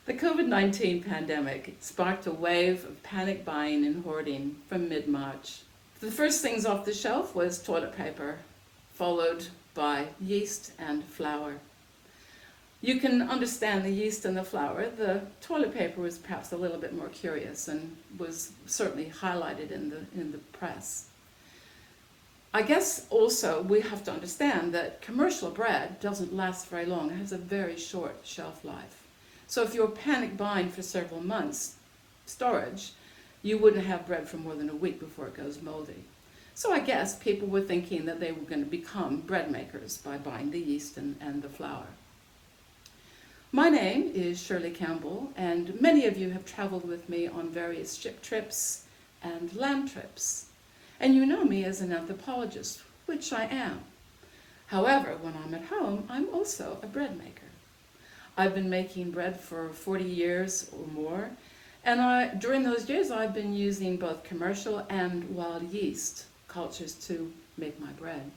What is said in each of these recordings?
The COVID-19 pandemic sparked a wave of panic buying and hoarding from mid-March. The first things off the shelf was toilet paper, followed by yeast and flour. You can understand the yeast and the flour. The toilet paper was perhaps a little bit more curious and was certainly highlighted in the press. I guess also we have to understand that commercial bread doesn't last very long. It has a very short shelf life. So if you're panic buying for several months storage, you wouldn't have bread for more than a week before it goes moldy. So I guess people were thinking that they were going to become bread makers by buying the yeast and the flour. My name is Shirley Campbell, and many of you have traveled with me on various ship trips and land trips. And you know me as an anthropologist, which I am. However, when I'm at home, I'm also a bread maker. I've been making bread for 40 years or more, and during those years I've been using both commercial and wild yeast cultures to make my bread.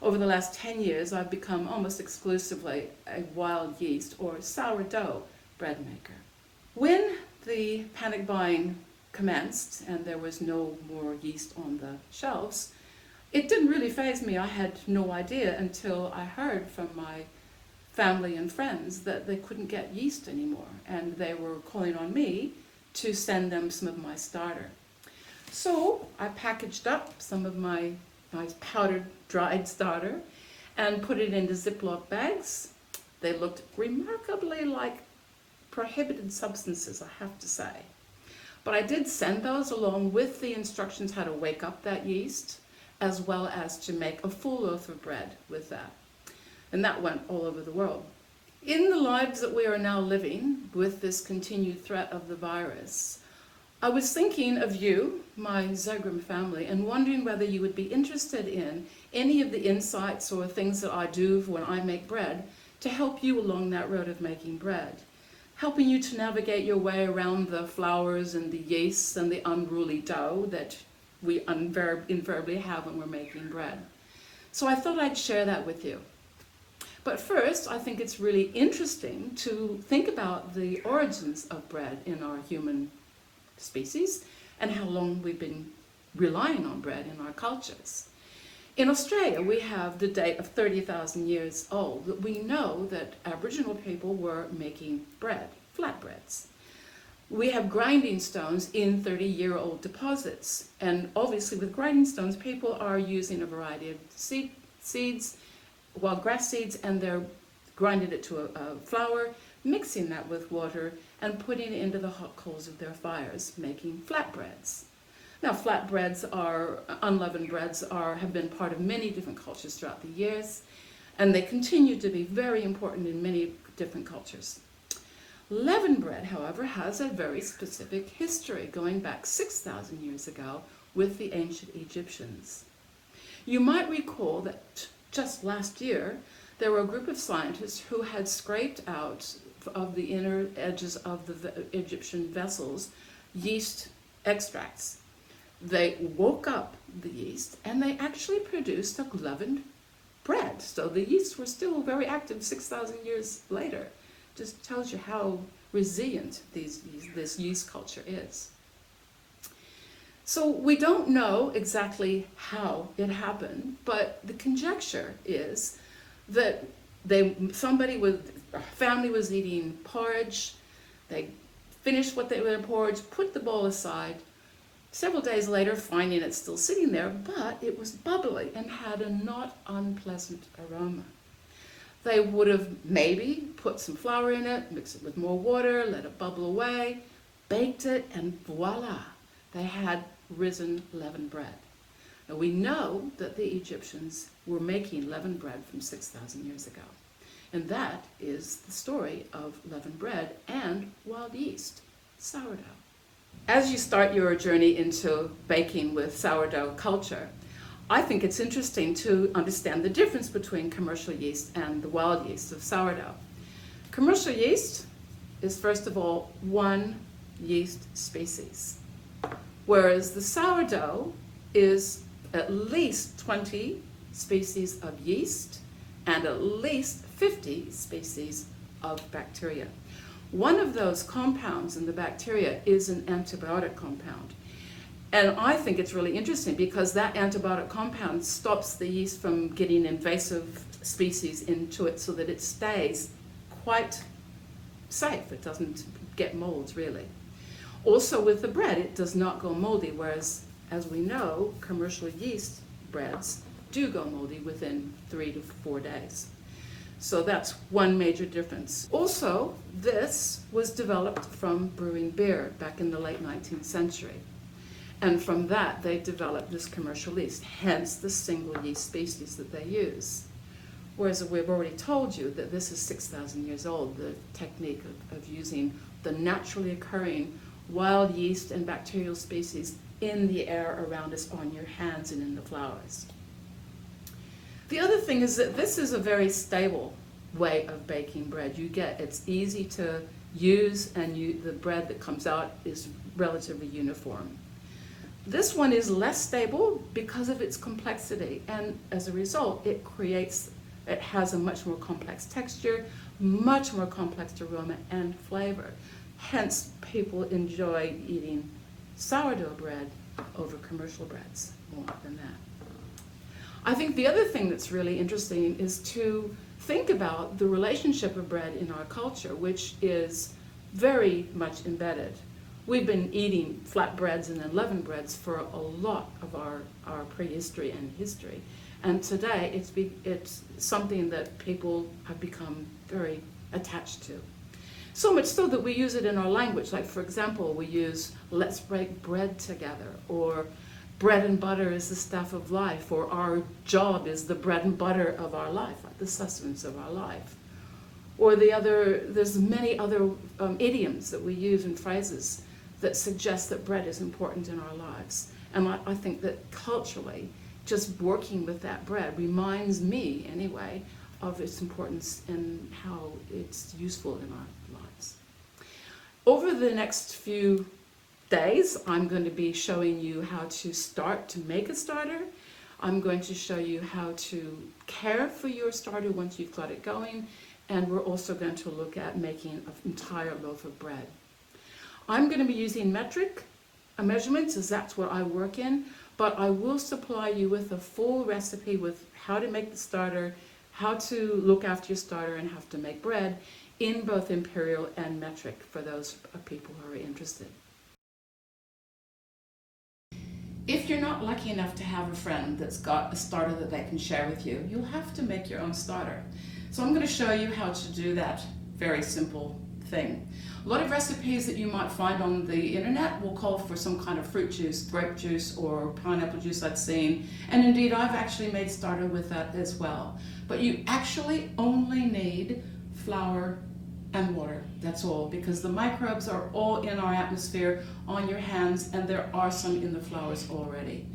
Over the last 10 years I've become almost exclusively a wild yeast or sourdough bread maker. When the panic buying commenced and there was no more yeast on the shelves, it didn't really faze me. I had no idea until I heard from my family and friends that they couldn't get yeast anymore, and they were calling on me to send them some of my starter. So I packaged up some of my nice powdered dried starter and put it into Ziploc bags. They looked remarkably like prohibited substances, I have to say. But I did send those along with the instructions how to wake up that yeast, as well as to make a full loaf of bread with that. And that went all over the world. In the lives that we are now living with this continued threat of the virus, I was thinking of you, my Zegram family, and wondering whether you would be interested in any of the insights or things that I do when I make bread to help you along that road of making bread, helping you to navigate your way around the flours and the yeasts and the unruly dough that we invariably have when we're making bread. So I thought I'd share that with you. But first, I think it's really interesting to think about the origins of bread in our human species and how long we've been relying on bread in our cultures. In Australia, we have the date of 30,000 years old. We know that Aboriginal people were making bread, flatbreads. We have grinding stones in 30-year-old deposits. And obviously with grinding stones, people are using a variety of seeds, wild grass seeds, and they're grinding it to a flour, mixing that with water, and putting it into the hot coals of their fires, making flatbreads. Now, flatbreads are, unleavened breads have been part of many different cultures throughout the years, and they continue to be very important in many different cultures. Leavened bread, however, has a very specific history, going back 6,000 years ago with the ancient Egyptians. You might recall that just last year, there were a group of scientists who had scraped out of the inner edges of the Egyptian vessels yeast extracts. They woke up the yeast and they actually produced a leavened bread. So the yeasts were still very active 6,000 years later. Just tells you how resilient this yeast culture is. So we don't know exactly how it happened, but the conjecture is that a family was eating porridge, they finished what they were in porridge, put the bowl aside, several days later finding it still sitting there, but it was bubbly and had a not unpleasant aroma. They would have maybe put some flour in it, mixed it with more water, let it bubble away, baked it, and voila, they had risen leavened bread. Now we know that the Egyptians were making leavened bread from 6,000 years ago. And that is the story of leavened bread and wild yeast, sourdough. As you start your journey into baking with sourdough culture, I think it's interesting to understand the difference between commercial yeast and the wild yeast of sourdough. Commercial yeast is, first of all, one yeast species, whereas the sourdough is at least 20 species of yeast and at least 50 species of bacteria. One of those compounds in the bacteria is an antibiotic compound. And I think it's really interesting because that antibiotic compound stops the yeast from getting invasive species into it so that it stays quite safe. It doesn't get molds really. Also with the bread, it does not go moldy, whereas as we know, commercial yeast breads do go moldy within 3 to 4 days. So that's one major difference. Also, this was developed from brewing beer back in the late 19th century. And from that, they developed this commercial yeast, hence the single yeast species that they use. Whereas we've already told you that this is 6,000 years old, the technique of using the naturally occurring wild yeast and bacterial species in the air around us, on your hands and in the flowers. The other thing is that this is a very stable way of baking bread. It's easy to use, and the bread that comes out is relatively uniform. This one is less stable because of its complexity, and as a result, it has a much more complex texture, much more complex aroma and flavor. Hence, people enjoy eating sourdough bread over commercial breads more than that. I think the other thing that's really interesting is to think about the relationship of bread in our culture, which is very much embedded. We've been eating flatbreads and then leavened breads for a lot of our prehistory and history. And today it's something that people have become very attached to. So much so that we use it in our language. Like, for example, we use "let's break bread together," or "bread and butter is the staff of life," or "our job is the bread and butter of our life," like the sustenance of our life. Or there's many other idioms that we use and phrases that suggest that bread is important in our lives. And I think that culturally, just working with that bread reminds me, anyway, of its importance and how it's useful in our lives. Over the next few days, I'm going to be showing you how to start to make a starter. I'm going to show you how to care for your starter once you've got it going, and we're also going to look at making an entire loaf of bread. I'm going to be using metric measurements, as that's what I work in, but I will supply you with a full recipe with how to make the starter, how to look after your starter, and how to make bread in both imperial and metric for those people who are interested. If you're not lucky enough to have a friend that's got a starter that they can share with you, you'll have to make your own starter. So I'm going to show you how to do that very simple thing. A lot of recipes that you might find on the internet will call for some kind of fruit juice, grape juice or pineapple juice I've seen, and indeed I've actually made starter with that as well. But you actually only need flour and water, that's all, because the microbes are all in our atmosphere, on your hands, and there are some in the flowers already.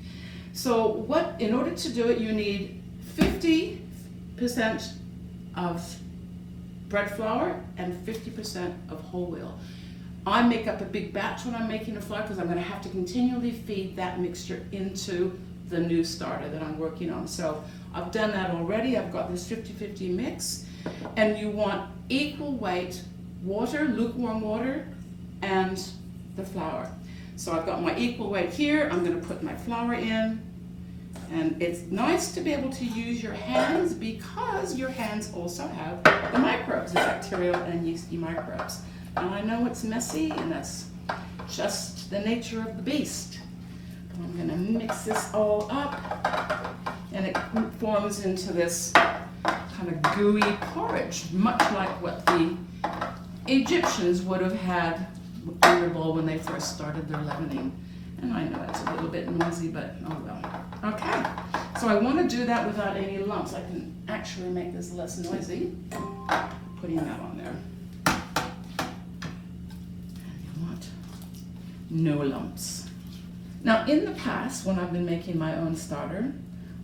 So in order to do it, you need 50% of bread flour and 50% of whole wheat. I make up a big batch when I'm making a flour because I'm going to have to continually feed that mixture into the new starter that I'm working on. So I've done that already. I've got this 50-50 mix, and you want equal weight water, lukewarm water, and the flour. So I've got my equal weight here. I'm going to put my flour in, and it's nice to be able to use your hands because your hands also have the microbes, the bacterial and yeasty microbes. And I know it's messy, and that's just the nature of the beast. But I'm going to mix this all up, and it forms into this kind of gooey porridge, much like what the Egyptians would have had in their bowl when they first started their leavening. And I know it's a little bit noisy, but oh well. Okay, so I want to do that without any lumps. I can actually make this less noisy, putting that on there. And you want no lumps. Now in the past, when I've been making my own starter,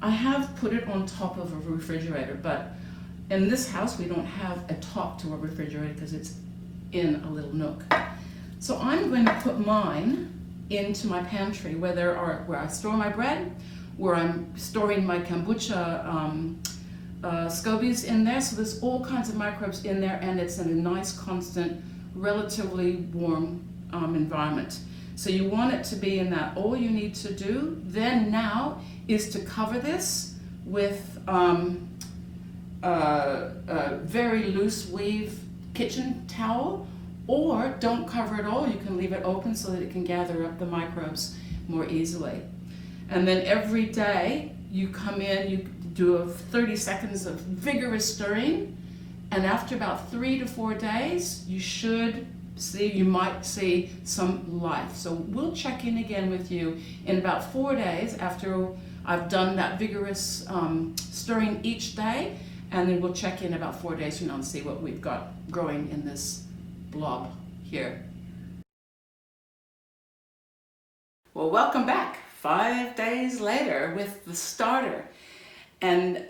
I have put it on top of a refrigerator, but in this house we don't have a top to a refrigerator because it's in a little nook. So I'm going to put mine into my pantry where I store my bread, where I'm storing my kombucha scobies in there. So there's all kinds of microbes in there, and it's in a nice constant relatively warm environment. So you want it to be in that. All you need to do then now is to cover this with a very loose weave kitchen towel, or don't cover it all. You can leave it open so that it can gather up the microbes more easily. And then every day you come in, you do 30 seconds of vigorous stirring, and after about 3 to 4 days, you might see some life. So we'll check in again with you in about 4 days after I've done that vigorous stirring each day, and then we'll check in about 4 days from now and see what we've got growing in this blob here. Well, welcome back 5 days later with the starter. And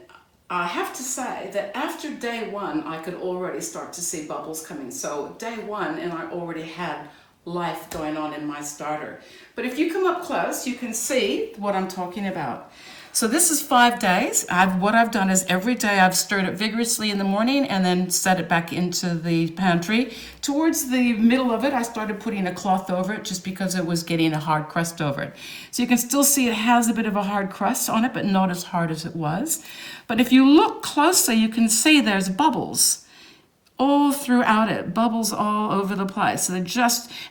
I have to say that after day 1, I could already start to see bubbles coming. So day 1, and I already had life going on in my starter. But if you come up close, you can see what I'm talking about. So this is 5 days. What I've done is every day I've stirred it vigorously in the morning and then set it back into the pantry. Towards the middle of it, I started putting a cloth over it just because it was getting a hard crust over it. So you can still see it has a bit of a hard crust on it, but not as hard as it was. But if you look closely, you can see there's bubbles all throughout it, bubbles all over the place. So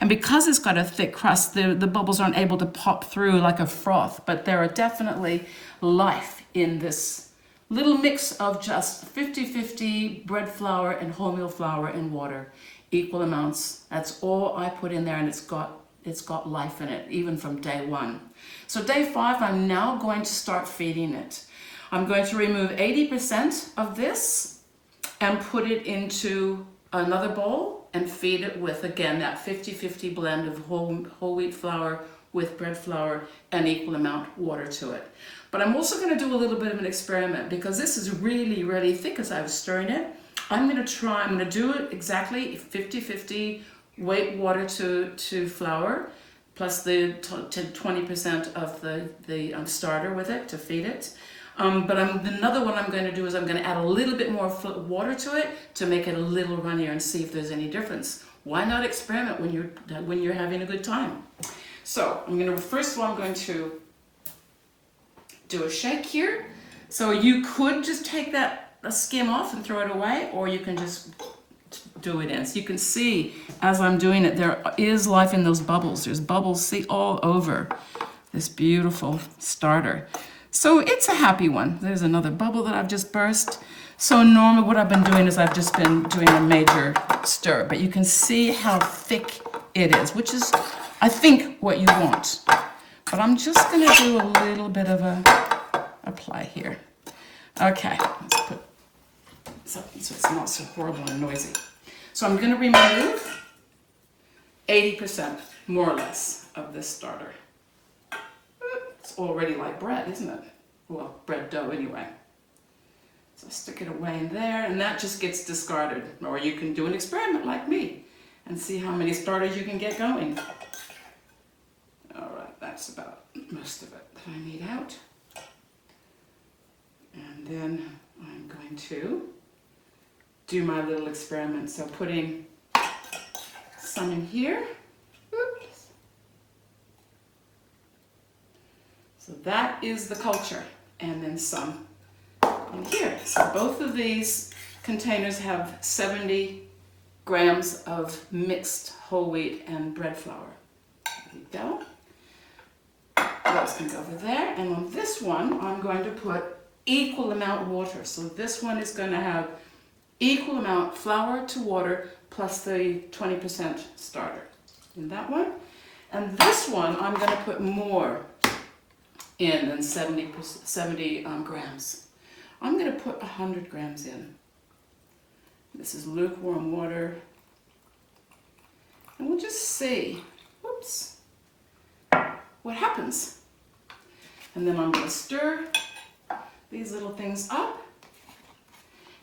and because it's got a thick crust, the bubbles aren't able to pop through like a froth, but there are definitely life in this little mix of just 50-50 bread flour and wholemeal flour and water, equal amounts. That's all I put in there, and it's got life in it, even from day 1. So day 5, I'm now going to start feeding it. I'm going to remove 80% of this and put it into another bowl and feed it with, again, that 50-50 blend of whole wheat flour with bread flour and equal amount water to it. But I'm also going to do a little bit of an experiment because this is really, really thick as I was stirring it. I'm going to do it exactly 50-50 weight water to flour plus the 20% of the starter with it to feed it. But another one I'm going to do is I'm going to add a little bit more water to it to make it a little runnier and see if there's any difference. Why not experiment when you're having a good time? So first of all, I'm going to do a shake here. So you could just take a skim off and throw it away, or you can just do it in. So you can see as I'm doing it, there is life in those bubbles. There's bubbles, see, all over this beautiful starter. So it's a happy one. There's another bubble that I've just burst. So normally what I've been doing is I've just been doing a major stir, but you can see how thick it is, which is, I think, what you want. But I'm just going to do a little bit of a apply here. Okay, let's put something so it's not so horrible and noisy. So I'm going to remove 80%, more or less, of this starter. It's already like bread, isn't it? Well, bread dough anyway. So stick it away in there, and that just gets discarded. Or you can do an experiment like me and see how many starters you can get going. All right, that's about most of it that I need out. And then I'm going to do my little experiment. So putting some in here. Oops. So that is the culture, and then some in here. So both of these containers have 70 grams of mixed whole wheat and bread flour. There you go. Those can go over there, and on this one I'm going to put equal amount water. So this one is going to have equal amount flour to water plus the 20% starter in that one. And this one I'm going to put more in than 70 grams. I'm going to put 100 grams in. This is lukewarm water. And we'll just see, whoops, what happens. And then I'm going to stir these little things up.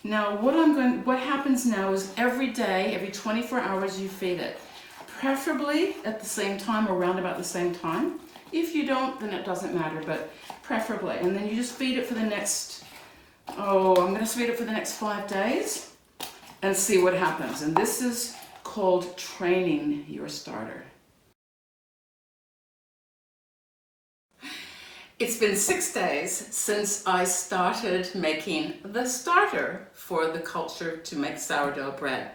Now what happens now is every day, every 24 hours you feed it. Preferably at the same time or around about the same time. If you don't, then it doesn't matter, but preferably. And then you just feed it for the next, I'm going to feed it for the next 5 days and see what happens. And this is called training your starter. It's been 6 days since I started making the starter for the culture to make sourdough bread.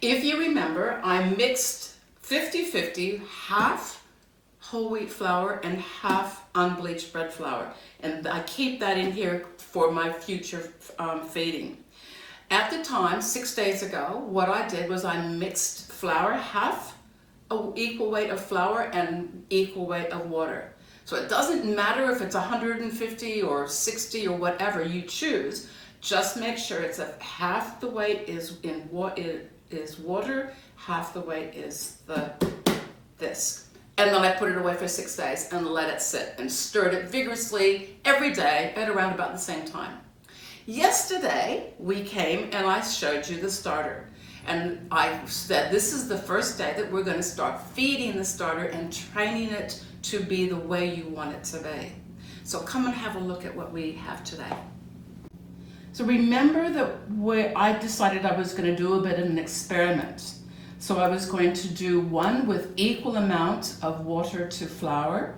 If you remember, I mixed 50-50, half whole wheat flour and half unbleached bread flour. And I keep that in here for my future feeding. At the time, 6 days ago, what I did was I mixed flour, half an equal weight of flour and equal weight of water. So it doesn't matter if it's 150 or 60 or whatever you choose, just make sure it's half the weight is in what is water, half the weight is this. And then I put it away for 6 days and let it sit and stirred it vigorously every day at around about the same time. Yesterday we came and I showed you the starter. And I said this is the first day that we're going to start feeding the starter and training it to be the way you want it to be. So come and have a look at what we have today. So remember that I decided I was going to do a bit of an experiment. So I was going to do one with equal amount of water to flour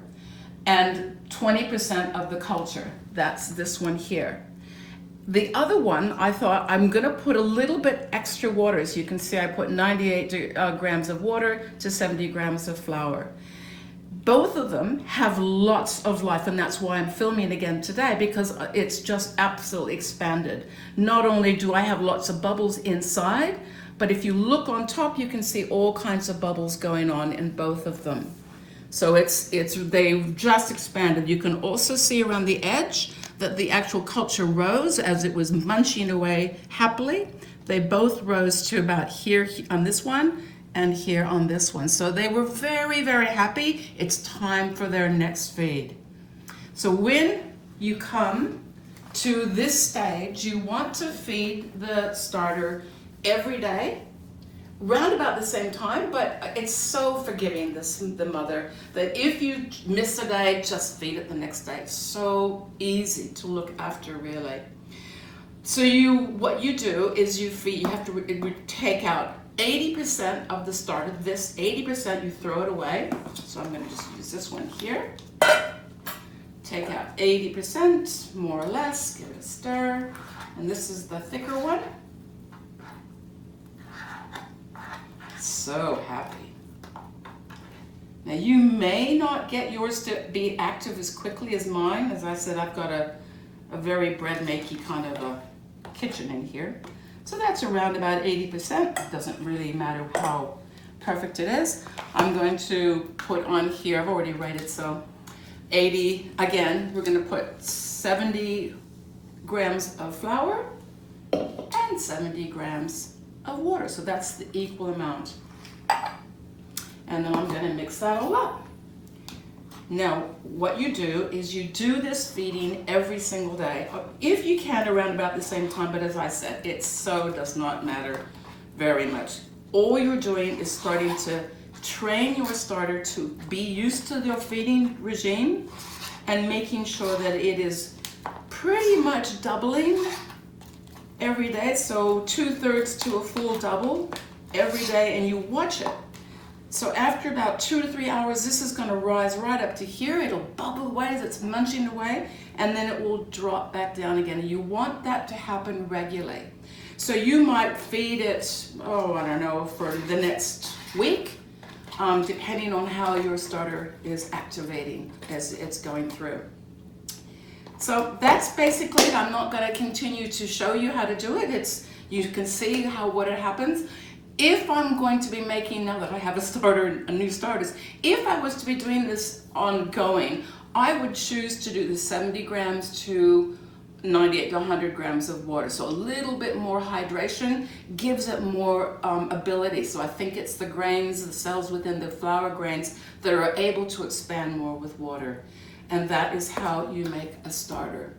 and 20% of the culture. That's this one here. The other one, I thought I'm going to put a little bit extra water. As you can see, I put 98 grams of water to 70 grams of flour. Both of them have lots of life, and that's why I'm filming again today, because it's just absolutely expanded. Not only do I have lots of bubbles inside, but if you look on top, you can see all kinds of bubbles going on in both of them. So they've just expanded. You can also see around the edge that the actual culture rose as it was munching away happily. They both rose to about here on this one and here on this one. So they were very, very happy. It's time for their next feed. So when you come to this stage, you want to feed the starter every day, round about the same time, but it's so forgiving, the mother, that if you miss a day, just feed it the next day. It's so easy to look after, really. So what you do is you have to take out 80% of the starter. This 80%, you throw it away. So I'm going to just use this one here. Take out 80%, more or less, give it a stir. And this is the thicker one. So happy. Now you may not get yours to be active as quickly as mine. As I said, I've got a very bread makey kind of a kitchen in here. So that's around about 80%. It doesn't really matter how perfect it is. I'm going to put on here, I've already rated, so 80, again, we're going to put 70 grams of flour and 70 grams of water. So that's the equal amount. And then I'm going to mix that all up. Now, what you do is you do this feeding every single day, if you can around about the same time, but as I said, it so does not matter very much. All you're doing is starting to train your starter to be used to your feeding regime and making sure that it is pretty much doubling every day, so 2/3 to a full double every day, and you watch it. So after about 2 to 3 hours, this is going to rise right up to here. It'll bubble away as it's munching away, and then it will drop back down again. And you want that to happen regularly. So you might feed it, I don't know, for the next week, depending on how your starter is activating as it's going through. So that's basically it. I'm not going to continue to show you how to do it. You can see what happens. If I'm going to be making, now that I have a new starters, if I was to be doing this ongoing, I would choose to do the 70 grams to 98 to 100 grams of water. So a little bit more hydration gives it more ability. So I think it's the grains, the cells within the flour grains that are able to expand more with water. And that is how you make a starter.